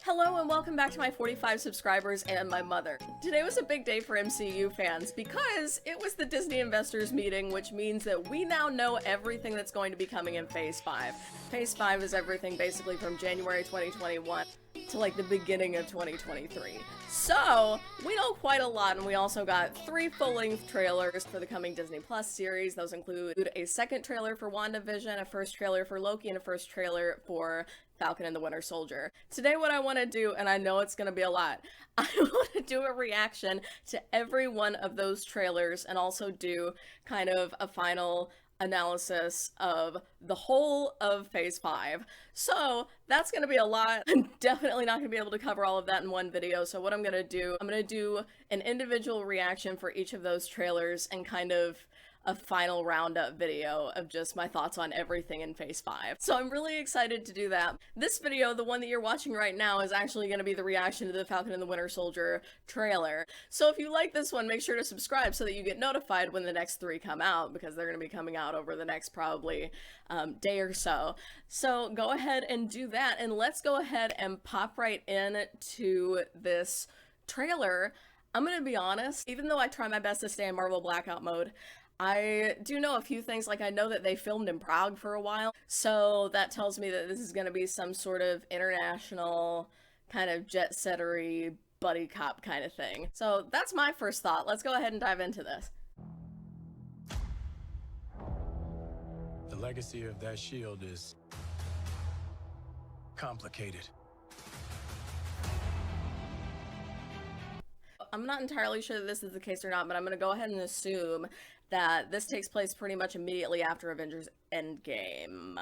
Hello and welcome back to my 45 subscribers and my mother. Today was a big day for MCU fans because it was the Disney Investors meeting, which means that we now know everything that's going to be coming in Phase 5. Phase 5 is everything basically from January 2021 to like the beginning of 2023. So, we know quite a lot, and we also got 3 full-length trailers for the coming Disney Plus series. Those include a second trailer for WandaVision, a first trailer for Loki, and a first trailer for Falcon and the Winter Soldier. Today what I want to do, and I know it's going to be a lot, I want to do a reaction to every one of those trailers and also do kind of a final analysis of the whole of Phase 5. So that's going to be a lot. I'm definitely not going to be able to cover all of that in one video. So what I'm going to do an individual reaction for each of those trailers and kind of a final roundup video of just my thoughts on everything in Phase 5. So I'm really excited to do that. This video, the one that you're watching right now, is actually going to be the reaction to the Falcon and the Winter Soldier trailer. So if you like this one, make sure to subscribe so that you get notified when the next 3 come out, because they're going to be coming out over the next probably day or so. So go ahead and do that, and let's go ahead and pop right in to this trailer. I'm going to be honest, even though I try my best to stay in Marvel blackout mode, I do know a few things. Like, I know that they filmed in Prague for a while, so that tells me that this is going to be some sort of international kind of jet-settery buddy cop kind of thing. So that's my first thought. Let's go ahead and dive into this. The legacy of that shield is complicated. I'm not entirely sure that this is the case or not, but I'm going to go ahead and assume that this takes place pretty much immediately after Avengers Endgame.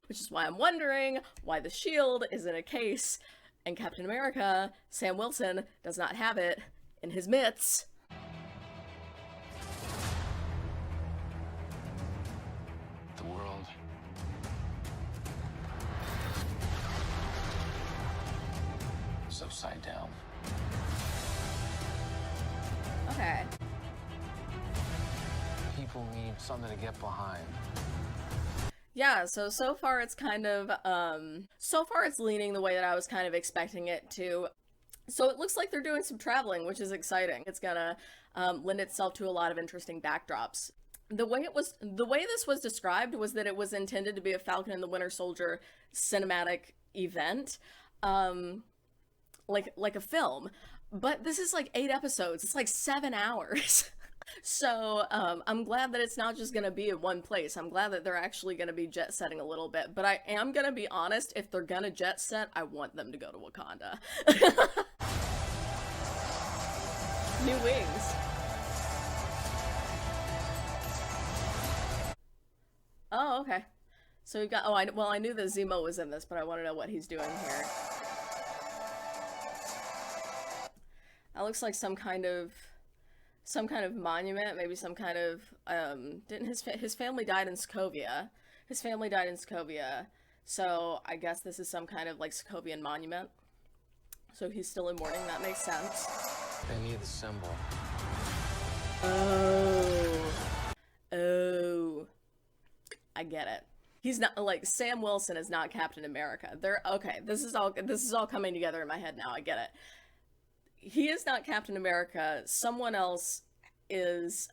Which is why I'm wondering why the shield is in a case and Captain America, Sam Wilson, does not have it in his mitts. The world is upside down. Okay. People need something to get behind. Yeah, so far it's kind of, so far it's leaning the way that I was kind of expecting it to. So it looks like they're doing some traveling, which is exciting. It's gonna lend itself to a lot of interesting backdrops. The way this was described was that it was intended to be a Falcon and the Winter Soldier cinematic event, like a film. But this is like 8 episodes. It's like 7 hours. So I'm glad that it's not just going to be in one place. I'm glad that they're actually going to be jet setting a little bit. But I am going to be honest, if they're going to jet set, I want them to go to Wakanda. New wings. Oh, okay. So we've got, I knew that Zemo was in this, but I want to know what he's doing here. That looks like some kind of monument, maybe some kind of, didn't his family died in Sokovia. His family died in Sokovia, so I guess this is some kind of, like, Sokovian monument. So he's still in mourning, that makes sense. They need the symbol. Oh. I get it. He's not, like, Sam Wilson is not Captain America. Okay, this is all coming together in my head now, I get it. He is not Captain America. Someone else is,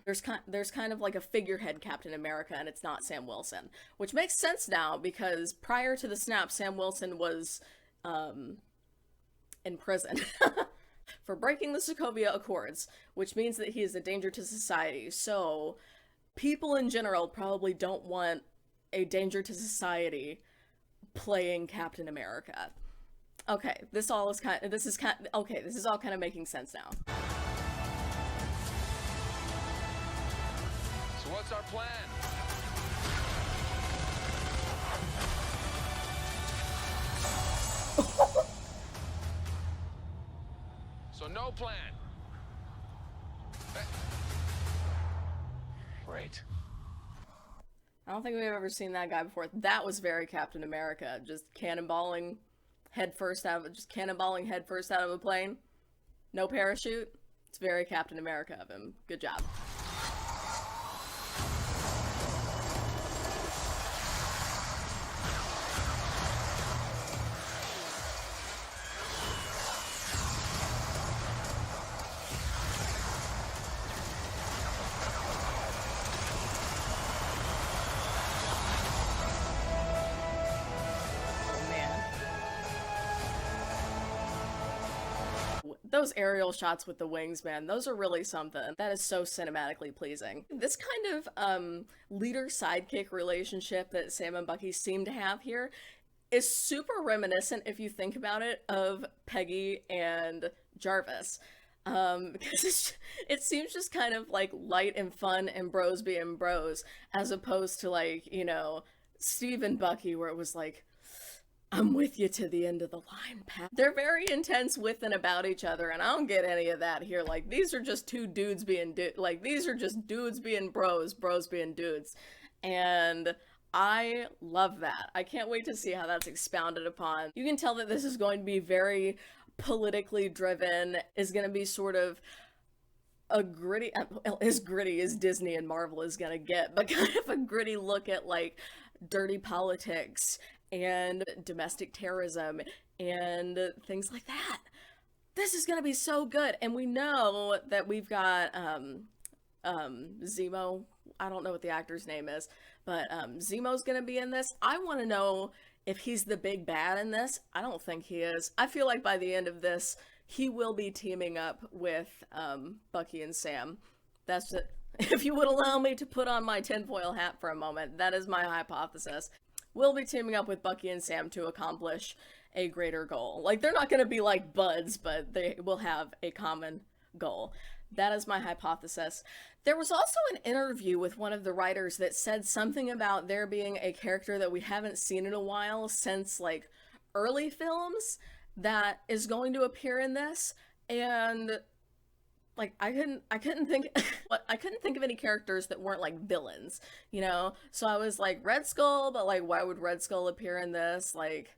there's kind of like a figurehead Captain America, and it's not Sam Wilson. Which makes sense now, because prior to the snap, Sam Wilson was, in prison for breaking the Sokovia Accords, which means that he is a danger to society. So, people in general probably don't want a danger to society playing Captain America. Okay, this is all kind of making sense now. So what's our plan? So no plan. Great. I don't think we've ever seen that guy before. That was very Captain America, just cannonballing head first out of a plane. No parachute. It's very Captain America of him. Good job. those aerial shots with the wings, man, those are really something. That is so cinematically pleasing. This kind of leader-sidekick relationship that Sam and Bucky seem to have here is super reminiscent, if you think about it, of Peggy and Jarvis. Because it seems just kind of like light and fun and bros being bros, as opposed to like, you know, Steve and Bucky, where it was like, I'm with you to the end of the line, Pat. They're very intense with and about each other, and I don't get any of that here. Like, these are just two dudes being these are just dudes being bros, bros being dudes. And I love that. I can't wait to see how that's expounded upon. You can tell that this is going to be very politically driven, is going to be sort of a gritty, as gritty as Disney and Marvel is going to get, but kind of a gritty look at like dirty politics and domestic terrorism and things like that. This is going to be so good. And we know that we've got Zemo. I don't know what the actor's name is, but Zemo's going to be in this. I want to know if he's the big bad in this. I don't think he is. I feel like by the end of this, he will be teaming up with Bucky and Sam. That's it. If you would allow me to put on my tinfoil hat for a moment, that is my hypothesis. We'll be teaming up with Bucky and Sam to accomplish a greater goal. Like, they're not going to be like buds, but they will have a common goal. That is my hypothesis. There was also an interview with one of the writers that said something about there being a character that we haven't seen in a while since, like, early films that is going to appear in this, and like I couldn't think of any characters that weren't like villains, you know? So I was like, Red Skull, but like why would Red Skull appear in this? Like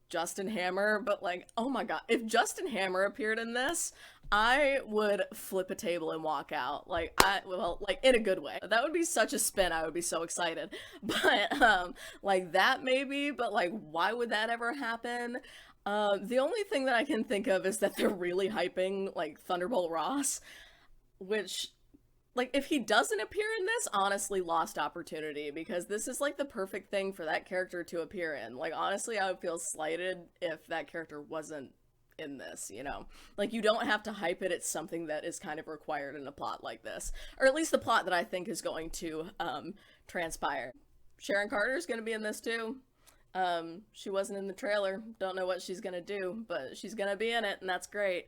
Justin Hammer, but like, oh my god, if Justin Hammer appeared in this, I would flip a table and walk out. Like, like in a good way. That would be such a spin. I would be so excited. But like that maybe, but like why would that ever happen? The only thing that I can think of is that they're really hyping, like, Thunderbolt Ross, which, like, if he doesn't appear in this, honestly, lost opportunity, because this is, like, the perfect thing for that character to appear in. Like, honestly, I would feel slighted if that character wasn't in this, you know? Like, you don't have to hype it, it's something that is kind of required in a plot like this. Or at least the plot that I think is going to, transpire. Sharon Carter's gonna be in this, too. She wasn't in the trailer. Don't know what she's gonna do, but she's gonna be in it, and that's great.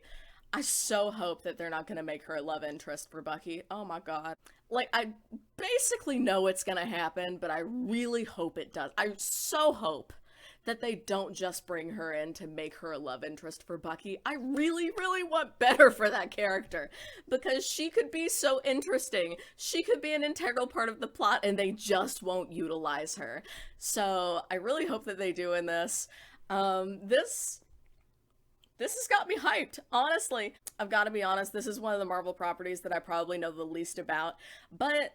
I so hope that they're not gonna make her a love interest for Bucky. Oh my god. Like, I basically know it's gonna happen, but I really hope it does. I so hope that they don't just bring her in to make her a love interest for Bucky. I really, really want better for that character, because she could be so interesting. She could be an integral part of the plot, and they just won't utilize her. So I really hope that they do in this. This has got me hyped, honestly. I've got to be honest, this is one of the Marvel properties that I probably know the least about, but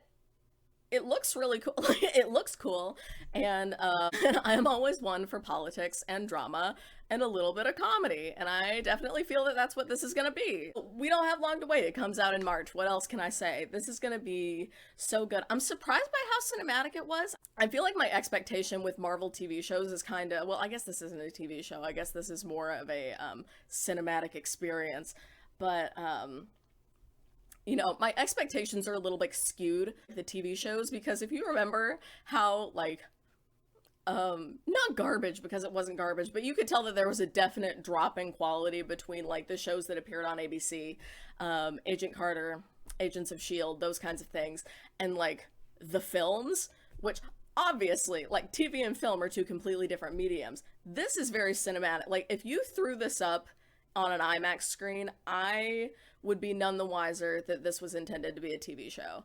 it looks really cool. It looks cool, and I'm always one for politics and drama and a little bit of comedy, and I definitely feel that that's what this is gonna be. We don't have long to wait. It comes out in March. What else can I say? This is gonna be so good. I'm surprised by how cinematic it was. I feel like my expectation with Marvel TV shows is kind of, well, I guess this isn't a TV show. I guess this is more of a cinematic experience, but you know, my expectations are a little bit skewed with the TV shows, because if you remember how, like, not garbage, because it wasn't garbage, but you could tell that there was a definite drop in quality between, like, the shows that appeared on ABC, Agent Carter, Agents of S.H.I.E.L.D., those kinds of things, and, like, the films, which obviously, like, TV and film are two completely different mediums. This is very cinematic. Like, if you threw this up on an IMAX screen, I would be none the wiser that this was intended to be a TV show.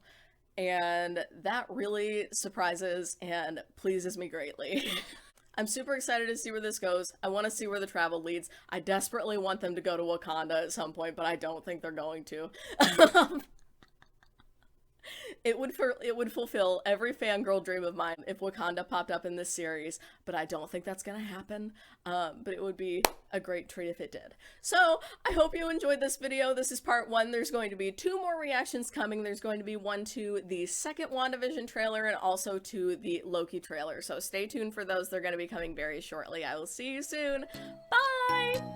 And that really surprises and pleases me greatly. I'm super excited to see where this goes. I want to see where the travel leads. I desperately want them to go to Wakanda at some point, but I don't think they're going to. It would fulfill every fangirl dream of mine if Wakanda popped up in this series, but I don't think that's gonna happen. But it would be a great treat if it did. So, I hope you enjoyed this video. This is part 1. There's going to be 2 more reactions coming. There's going to be one to the second WandaVision trailer and also to the Loki trailer. So stay tuned for those. They're going to be coming very shortly. I will see you soon. Bye!